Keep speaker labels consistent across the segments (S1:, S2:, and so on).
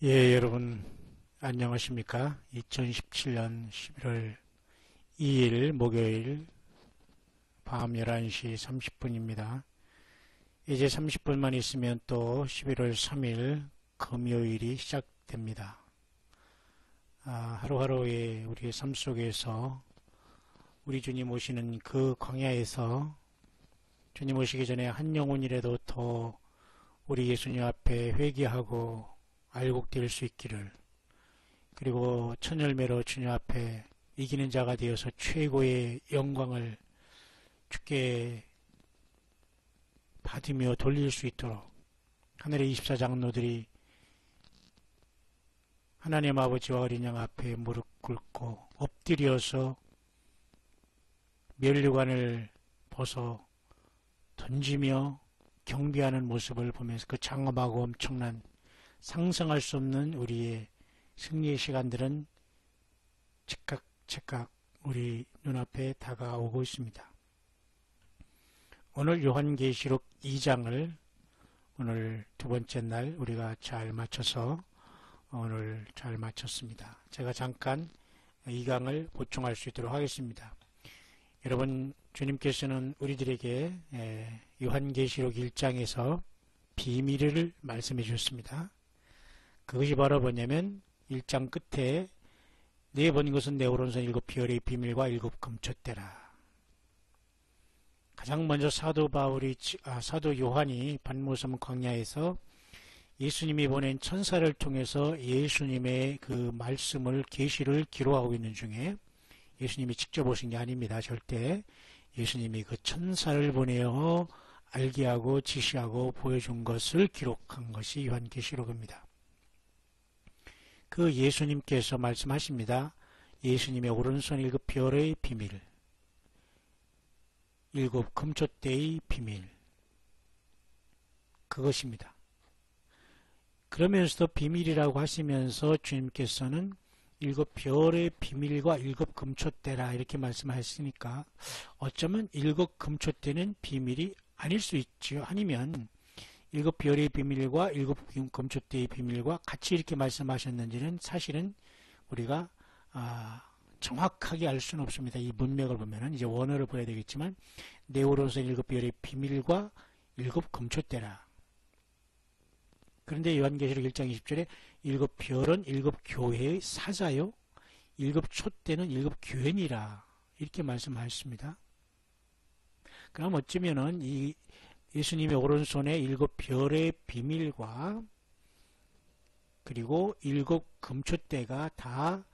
S1: 예, 여러분, 안녕하십니까? 2017년 11월 2일 목요일 밤 11시 30분입니다. 이제 30분만 있으면 또 11월 3일 금요일이 시작됩니다. 하루하루의 우리의 삶 속에서 우리 주님 오시는 그 광야에서 주님 오시기 전에 한 영혼이라도 더 우리 예수님 앞에 회개하고 알곡될 수 있기를, 그리고 천열매로 주님 앞에 이기는 자가 되어서 최고의 영광을 주께 받으며 돌릴 수 있도록 하늘의 24장로들이 하나님 아버지와 어린 양 앞에 무릎 꿇고 엎드려서 면류관을 벗어 던지며 경배하는 모습을 보면서 그 장엄하고 엄청난 상상할 수 없는 우리의 승리의 시간들은 즉각 우리 눈앞에 다가오고 있습니다. 오늘 요한계시록 2장을 오늘 두 번째 날 우리가 잘 마쳤습니다. 제가 잠깐 2강을 보충할 수 있도록 하겠습니다. 여러분, 주님께서는 우리들에게 요한계시록 1장에서 비밀을 말씀해 주셨습니다. 그것이 바로 뭐냐면 1장 끝에 네 본 것은 내 오른손 일곱 별의 비밀과 일곱 금초대라. 가장 먼저 사도 요한이 반모섬 광야에서 예수님이 보낸 천사를 통해서 예수님의 그 말씀을 계시를 기록하고 있는 중에, 예수님이 직접 오신 게 아닙니다. 절대. 예수님이 그 천사를 보내어 알게 하고 지시하고 보여준 것을 기록한 것이 요한계시록입니다. 그 예수님께서 말씀하십니다. 예수님의 오른손 일곱 별의 비밀, 일곱 금초대의 비밀, 그것입니다. 그러면서도 비밀이라고 하시면서 주님께서는 일곱 별의 비밀과 일곱 금초대라 이렇게 말씀하셨으니까 어쩌면 일곱 금초대는 비밀이 아닐 수 있지요. 아니면 일곱 별의 비밀과 일곱 금초대의 비밀과 같이 이렇게 말씀하셨는지는 사실은 우리가 정확하게 알 수는 없습니다. 이 문맥을 보면은 이제 원어를 봐야 되겠지만 내 오른손 일곱 별의 비밀과 일곱 금초대라. 그런데 요한계시록 1장 20절에 일곱 별은 일곱 교회의 사자요, 일곱 촛대는 일곱 교회니라 이렇게 말씀하셨습니다. 그럼 어쩌면은 이 예수님의 오른손에 일곱 별의 비밀과 그리고 일곱 금초대가 다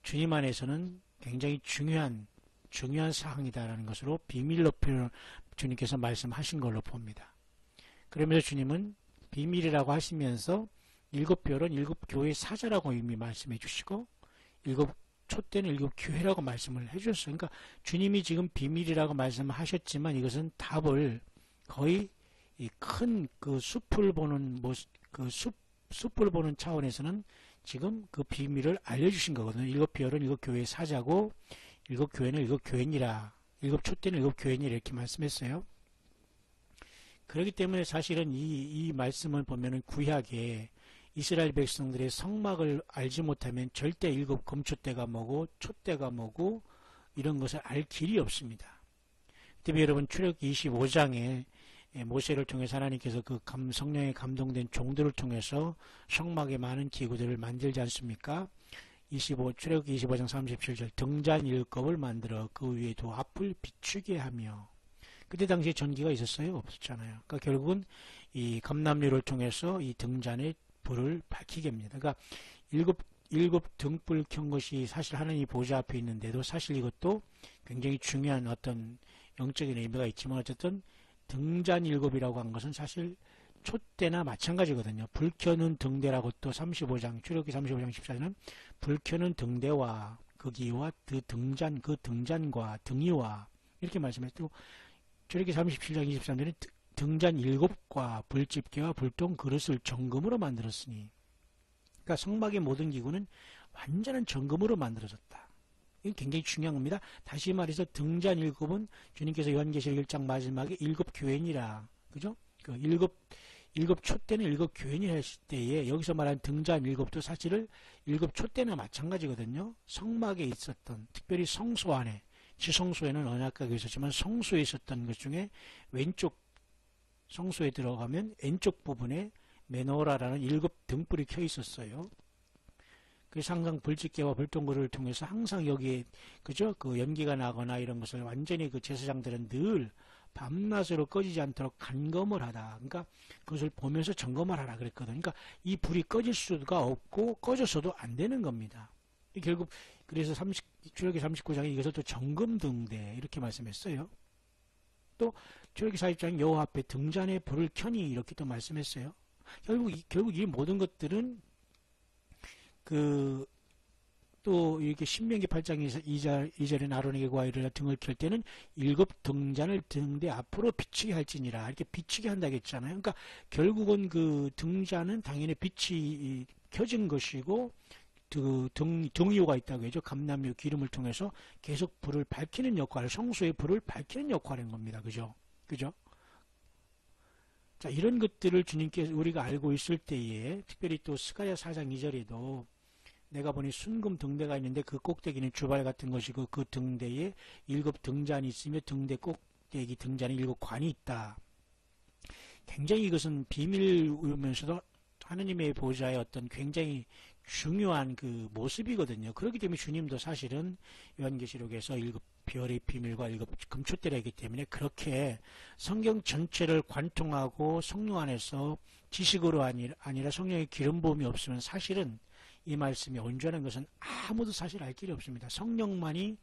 S1: 주님 안에서는 굉장히 중요한 사항이다라는 것으로 비밀로 주님께서 말씀하신 걸로 봅니다. 그러면서 주님은 비밀이라고 하시면서 일곱 별은 일곱 교회의 사자라고 이미 말씀해 주시고 일곱 촛대는 일곱 교회라고 말씀을 해 주셨어요. 그러니까 주님이 지금 비밀이라고 말씀하셨지만 이것은 답을 거의 큰 그 숲을 보는 숲을 보는 차원에서는 지금 그 비밀을 알려주신 거거든요. 일곱 별은 일곱 교회의 사자고 일곱 교회는 일곱 교회니라, 일곱 촛대는 일곱 교회니라 이렇게 말씀했어요. 그렇기 때문에 사실은 이 말씀을 보면은 구약에 이스라엘 백성들의 성막을 알지 못하면 절대 일곱 금초대가 뭐고 촛대가 뭐고 이런 것을 알 길이 없습니다. 그때 여러분 출애굽기 25장에 모세를 통해서 하나님께서 그 성령에 감동된 종들을 통해서 성막에 많은 기구들을 만들지 않습니까? 출애굽기 25장 37절 등잔 7컵을 만들어 그 위에 두 앞을 비추게 하며, 그때 당시에 전기가 있었어요? 없었잖아요. 그러니까 결국은 이 감람류를 통해서 이 등잔에 불을 밝히게 합니다. 그러니까 일곱 등불 켠 것이 사실 하나님 보좌 앞에 있는데도 사실 이것도 굉장히 중요한 어떤 영적인 의미가 있지만 어쨌든 등잔 일곱이라고 한 것은 사실 촛대나 마찬가지거든요. 불 켜는 등대라고 또 35장, 출애굽기 35장 14절은 불 켜는 등대와 그 기와 그 등잔과 등이와 이렇게 말씀했고, 출애굽기 37장 23절은 등잔 일곱과 불집게와 불똥 그릇을 정금으로 만들었으니, 그러니까 성막의 모든 기구는 완전한 정금으로 만들어졌다. 이건 굉장히 중요한 겁니다. 다시 말해서 등잔 일곱은 주님께서 요한계시록 1장 마지막에 일곱 교회니라, 그죠? 그 일곱 초 때는 일곱 교인이 했을 때에 여기서 말하는 등잔 일곱도 사실은 일곱 초 때나 마찬가지거든요. 성막에 있었던 특별히 성소 안에 지성소에는 언약궤가 있었지만 성소에 있었던 것 중에 왼쪽 성소에 들어가면 왼쪽 부분에 메노라라는 일곱 등불이 켜 있었어요. 그래서 항상 불집게와 불동거를 통해서 항상 여기에 그죠? 그 연기가 나거나 이런 것을 완전히 그 제사장들은 늘 밤낮으로 꺼지지 않도록 간검을 하다. 그러니까 그것을 보면서 점검을 하라 그랬거든요. 그러니까 이 불이 꺼질 수가 없고 꺼져서도 안 되는 겁니다. 결국 그래서 출애굽기 39장에 이것을 또 정금등대 이렇게 말씀했어요. 또 출애굽기 40장 여호와 앞에 등잔에 불을 켜니 이렇게 또 말씀했어요. 결국 이 모든 것들은 또 이렇게 신명기 8장 2절에 아론에게 구하이르라 등을 켤 때는 일곱 등잔을 등대 앞으로 비추게 할지니라 이렇게 비추게 한다고 했잖아요. 그러니까 결국은 그 등잔은 당연히 빛이 켜진 것이고 그 등유가 있다고 해죠. 감람유 기름을 통해서 계속 불을 밝히는 역할, 성소의 불을 밝히는 역할인 겁니다. 그죠? 자, 이런 것들을 주님께서 우리가 알고 있을 때에 특별히 또 스가랴 4장 2절에도 내가 보니 순금 등대가 있는데 그 꼭대기는 주발 같은 것이고 그 등대에 일곱 등잔이 있으며 등대 꼭대기 등잔에 일곱 관이 있다. 굉장히 이것은 비밀이면서도 하느님의 보좌의 어떤 굉장히 중요한 그 모습이거든요. 그렇기 때문에 주님도 사실은 요한계시록에서 일곱 별의 비밀과 일곱 금초대라기 때문에 그렇게 성경 전체를 관통하고 성령 안에서 지식으로 아니라 성령의 기름 부음이 없으면 사실은 이 말씀이 온전한 것은 아무도 사실 알 길이 없습니다. 성령만이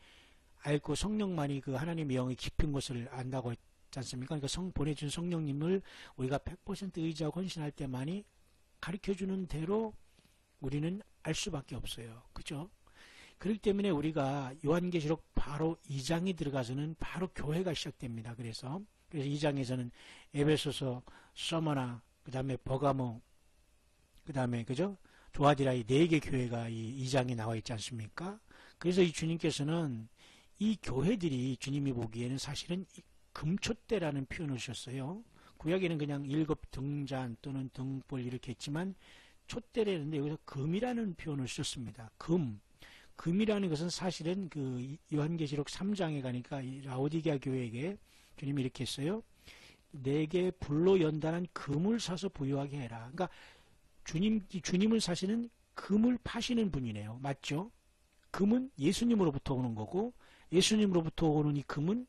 S1: 알고 성령만이 그 하나님의 영의 깊은 것을 안다고 했지 않습니까? 그러니까 보내준 성령님을 우리가 100% 의지하고 헌신할 때만이 가르쳐주는 대로 우리는 알 수밖에 없어요. 그죠? 그렇기 때문에 우리가 요한계시록 바로 2장에 들어가서는 바로 교회가 시작됩니다. 그래서 2장에서는 에베소서, 서머나, 그 다음에 버가모, 그 다음에 그죠? 조아디라이 4개 교회가 이 2장에 나와 있지 않습니까? 그래서 이 주님께서는 이 교회들이 주님이 보기에는 사실은 금촛대라는 표현을 주셨어요. 구약에는 그냥 일곱 등잔 또는 등불 이렇게 했지만 촛대라는데 여기서 금이라는 표현을 썼습니다. 금이라는 것은 사실은 그 요한계시록 3장에 가니까 이 라오디게아 교회에게 주님이 이렇게 했어요. 내게 불로 연단한 금을 사서 부유하게 해라. 그러니까 주님은 사실은 금을 파시는 분이네요. 맞죠? 금은 예수님으로부터 오는 거고 예수님으로부터 오는 이 금은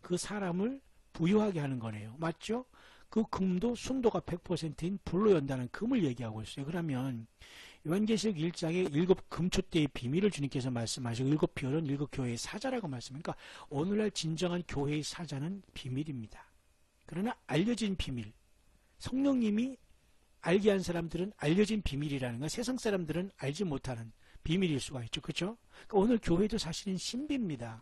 S1: 그 사람을 부유하게 하는 거네요. 맞죠? 그 금도 순도가 100%인 불로 연다는 금을 얘기하고 있어요. 그러면 요한계시록 1장에 일곱 금촛대의 비밀을 주님께서 말씀하시고 일곱 별은 일곱 교회의 사자라고 말씀하니까 오늘날 진정한 교회의 사자는 비밀입니다. 그러나 알려진 비밀, 성령님이 알게 한 사람들은 알려진 비밀이라는 건 세상 사람들은 알지 못하는 비밀일 수가 있죠. 그렇죠? 그러니까 오늘 교회도 사실은 신비입니다.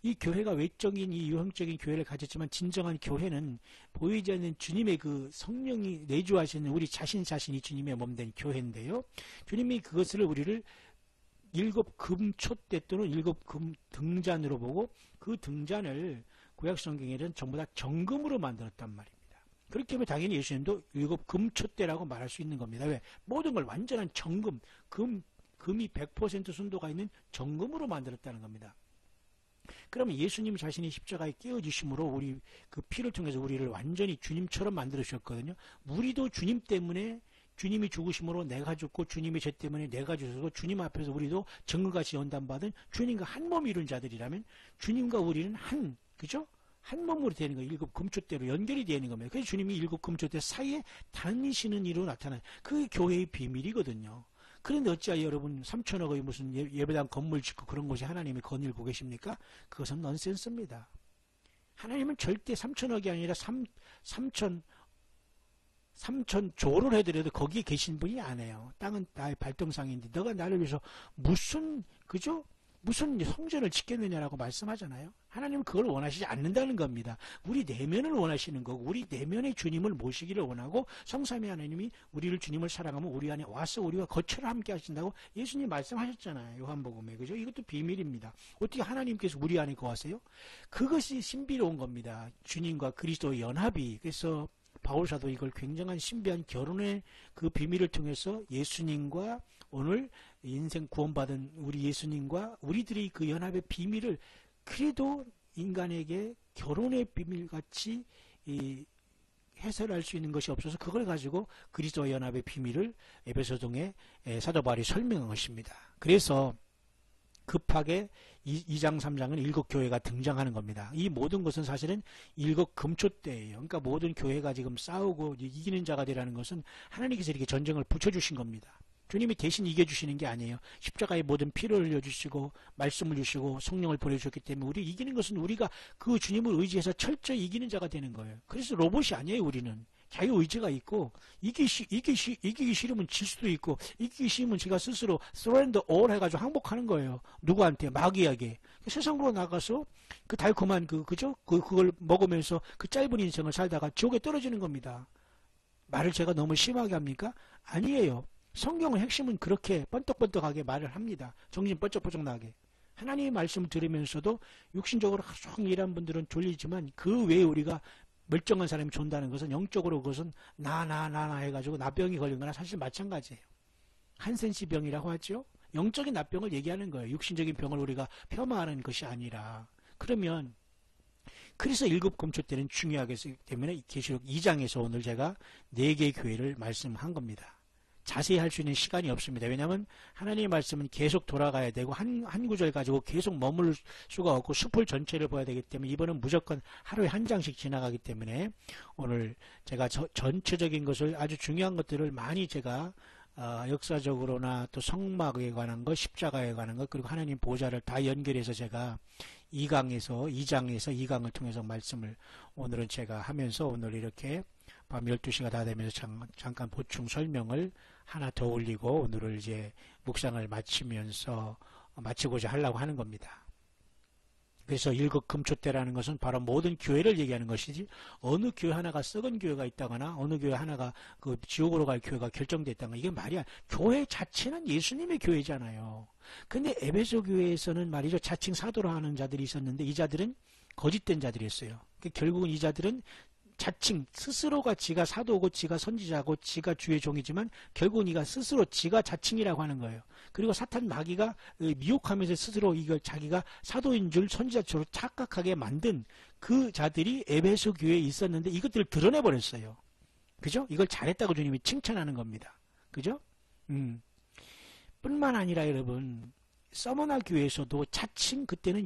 S1: 이 교회가 외적인 이 유형적인 교회를 가졌지만 진정한 교회는 보이지 않는 주님의 그 성령이 내주하시는 우리 자신이 주님의 몸된 교회인데요. 주님이 그것을 우리를 일곱 금촛대 또는 일곱 금 등잔으로 보고 그 등잔을 구약 성경에는 전부 다 정금으로 만들었단 말입니다. 그렇기 때문에 당연히 예수님도 일곱 금촛대라고 말할 수 있는 겁니다. 왜? 모든 걸 완전한 정금, 금이 100% 순도가 있는 정금으로 만들었다는 겁니다. 그러면 예수님 자신이 십자가에 깨어지심으로 우리 그 피를 통해서 우리를 완전히 주님처럼 만들어 주셨거든요. 우리도 주님 때문에 주님이 죽으심으로 내가 죽고 주님의 죄 때문에 내가 죽고 주님 앞에서 우리도 정금같이 연단받은 주님과 한 몸이 이룬 자들이라면 주님과 우리는 그죠? 한 몸으로 되는 거예요. 일곱 금초대로 연결이 되는 겁니다. 그래서 주님이 일곱 금초대 사이에 다니시는 이로 나타나는 그 교회의 비밀이거든요. 그런데 어찌하여 여러분 3천억의 무슨 예배당 건물 짓고 그런 곳이 하나님이 거닐고 계십니까? 그것은 넌센스입니다. 하나님은 절대 3천억이 아니라 3천조를 해드려도 거기에 계신 분이 아니에요. 땅은 나의 발등상인데 너가 나를 위해서 무슨 성전을 짓겠느냐라고 말씀하잖아요. 하나님은 그걸 원하시지 않는다는 겁니다. 우리 내면을 원하시는 거고 우리 내면의 주님을 모시기를 원하고 성삼위 하나님이 우리를 주님을 사랑하면 우리 안에 와서 우리와 거처를 함께 하신다고 예수님 말씀하셨잖아요. 요한복음에. 그죠? 이것도 비밀입니다. 어떻게 하나님께서 우리 안에 거하세요? 그것이 신비로운 겁니다. 주님과 그리스도의 연합이. 그래서 바울사도 이걸 굉장한 신비한 결혼의 그 비밀을 통해서 예수님과 오늘 인생 구원받은 우리 예수님과 우리들이 그 연합의 비밀을 그래도 인간에게 결혼의 비밀같이 해설할 수 있는 것이 없어서 그걸 가지고 그리스도와 연합의 비밀을 에베소동의 사도 바울이 설명한 것입니다. 그래서 급하게 2장 3장은 일곱 교회가 등장하는 겁니다. 이 모든 것은 사실은 일곱 금초대예요. 그러니까 모든 교회가 지금 싸우고 이기는 자가 되라는 것은 하나님께서 이렇게 전쟁을 붙여주신 겁니다. 주님이 대신 이겨주시는 게 아니에요. 십자가에 모든 피를 흘려주시고 말씀을 주시고 성령을 보내주셨기 때문에 우리 이기는 것은 우리가 그 주님을 의지해서 철저히 이기는 자가 되는 거예요. 그래서 로봇이 아니에요. 우리는 자유의지가 있고 이기기 싫으면 질 수도 있고 이기기 싫으면 제가 스스로 surrender all 해가지고 항복하는 거예요. 누구한테? 마귀에게. 세상으로 나가서 그 달콤한 그걸 먹으면서 그 짧은 인생을 살다가 지옥에 떨어지는 겁니다. 말을 제가 너무 심하게 합니까? 아니에요. 성경의 핵심은 그렇게 번떡번떡하게 말을 합니다. 정신 번쩍번쩍 나게. 하나님의 말씀을 들으면서도 육신적으로 하루 종일 일하는 분들은 졸리지만 그 외에 우리가 멀쩡한 사람이 존다는 것은 영적으로 그것은 나 해가지고 나병이 걸린 거나 사실 마찬가지예요. 한센시 병이라고 하죠. 영적인 나병을 얘기하는 거예요. 육신적인 병을 우리가 폄하하는 것이 아니라. 그러면 그래서 일곱 금초 때는 중요하기 때문에 계시록 2장에서 오늘 제가 4개의 교회를 말씀한 겁니다. 자세히 할 수 있는 시간이 없습니다. 왜냐하면 하나님의 말씀은 계속 돌아가야 되고 한 구절 가지고 계속 머물 수가 없고 숲을 전체를 봐야 되기 때문에 이번은 무조건 하루에 한 장씩 지나가기 때문에 오늘 제가 전체적인 것을 아주 중요한 것들을 많이 제가 역사적으로나 또 성막에 관한 것, 십자가에 관한 것, 그리고 하나님 보좌를 다 연결해서 제가 2장에서 2강을 통해서 말씀을 오늘은 제가 하면서 오늘 이렇게 밤 12시가 다 되면서 잠깐 보충 설명을 하나 더 올리고 오늘을 이제 묵상을 마치고자 하려고 하는 겁니다. 그래서 일곱 금초대라는 것은 바로 모든 교회를 얘기하는 것이지 어느 교회 하나가 썩은 교회가 있다거나 어느 교회 하나가 그 지옥으로 갈 교회가 결정됐다거나 이게 말이야. 교회 자체는 예수님의 교회잖아요. 근데 에베소 교회에서는 말이죠. 자칭 사도로 하는 자들이 있었는데 이 자들은 거짓된 자들이었어요. 결국은 이 자들은 자칭 스스로가 지가 사도고 지가 선지자고 지가 주의 종이지만 결국은 이가 스스로 지가 자칭이라고 하는 거예요. 그리고 사탄 마귀가 미혹하면서 스스로 이걸 자기가 사도인 줄 선지자처럼 착각하게 만든 그 자들이 에베소 교회에 있었는데 이것들을 드러내버렸어요. 그죠? 이걸 잘했다고 주님이 칭찬하는 겁니다. 그죠? 뿐만 아니라 여러분 서머나 교회에서도 자칭 그때는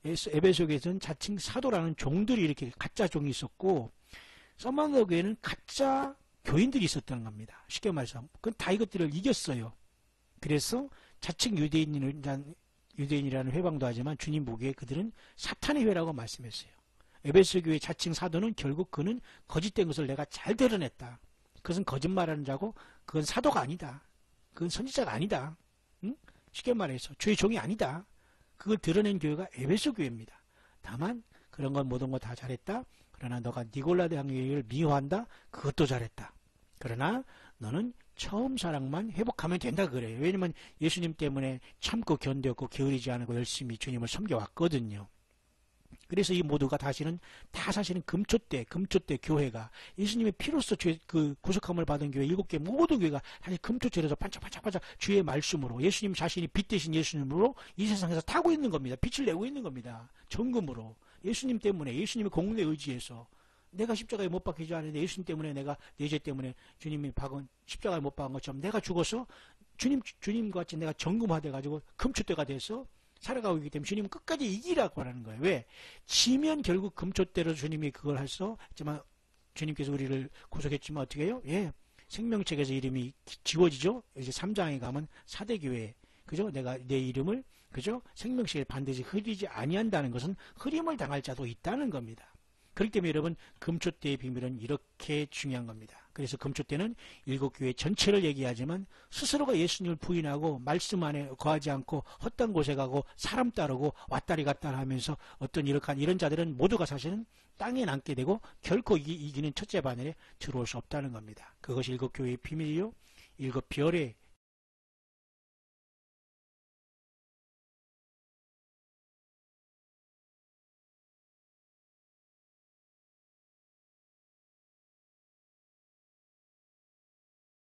S1: 에베소 교회에서는 자칭 사도라는 종들이 이렇게 가짜 종이 있었고 서머나 교회는 가짜 교인들이 있었다는 겁니다. 쉽게 말해서 그건 다 이것들을 이겼어요. 그래서 자칭 유대인이라는 회방도 하지만 주님 보기에 그들은 사탄의 회라고 말씀했어요. 에베소 교회 자칭 사도는 결국 그는 거짓된 것을 내가 잘 드러냈다. 그것은 거짓말하는 자고 그건 사도가 아니다. 그건 선지자가 아니다. 응? 쉽게 말해서 주의 종이 아니다. 그걸 드러낸 교회가 에베소 교회입니다. 다만 그런 건 모든 거 다 잘했다. 그러나 너가 니골라 대왕교회를 미워한다. 그것도 잘했다. 그러나 너는 처음 사랑만 회복하면 된다 그래요. 왜냐면 예수님 때문에 참고 견뎠고 게으르지 않고 열심히 주님을 섬겨왔거든요. 그래서 이 모두가 사실은 금초대 교회가 예수님의 피로써 그 구속함을 받은 교회 7개 모든 교회가 사실 금초대로서 반짝반짝 주의 말씀으로 예수님 자신이 빛 대신 예수님으로 이 세상에서 타고 있는 겁니다. 빛을 내고 있는 겁니다. 정금으로 예수님 때문에 예수님의 공로에 의지해서 내가 십자가에 못 박히지 않는데 예수님 때문에 내가 내 죄 때문에 주님이 박은 십자가에 못 박은 것처럼 내가 죽어서 주님과 같이 내가 정금화돼 가지고 금초대가 돼서 살아가고 있기 때문에 주님은 끝까지 이기라고 하는 거예요. 왜? 지면 결국 금초대로 주님이 그걸 할수 있지만 주님께서 우리를 구속했지만 어떻게 해요? 예. 생명책에서 이름이 지워지죠? 이제 3장에 가면 사대교회. 그죠? 내가 내 이름을 그죠? 생명책에 반드시 흐리지 아니한다는 것은 흐림을 당할 자도 있다는 겁니다. 그렇기 때문에 여러분 금초대의 비밀은 이렇게 중요한 겁니다. 그래서 금초대는 7교회 전체를 얘기하지만 스스로가 예수님을 부인하고 말씀 안에 거하지 않고 헛된 곳에 가고 사람 따르고 왔다리 갔다리 하면서 어떤 이런 자들은 모두가 사실은 땅에 남게 되고 결코 이기는 첫째 반열에 들어올 수 없다는 겁니다. 그것이 7교회의 비밀이요 7별의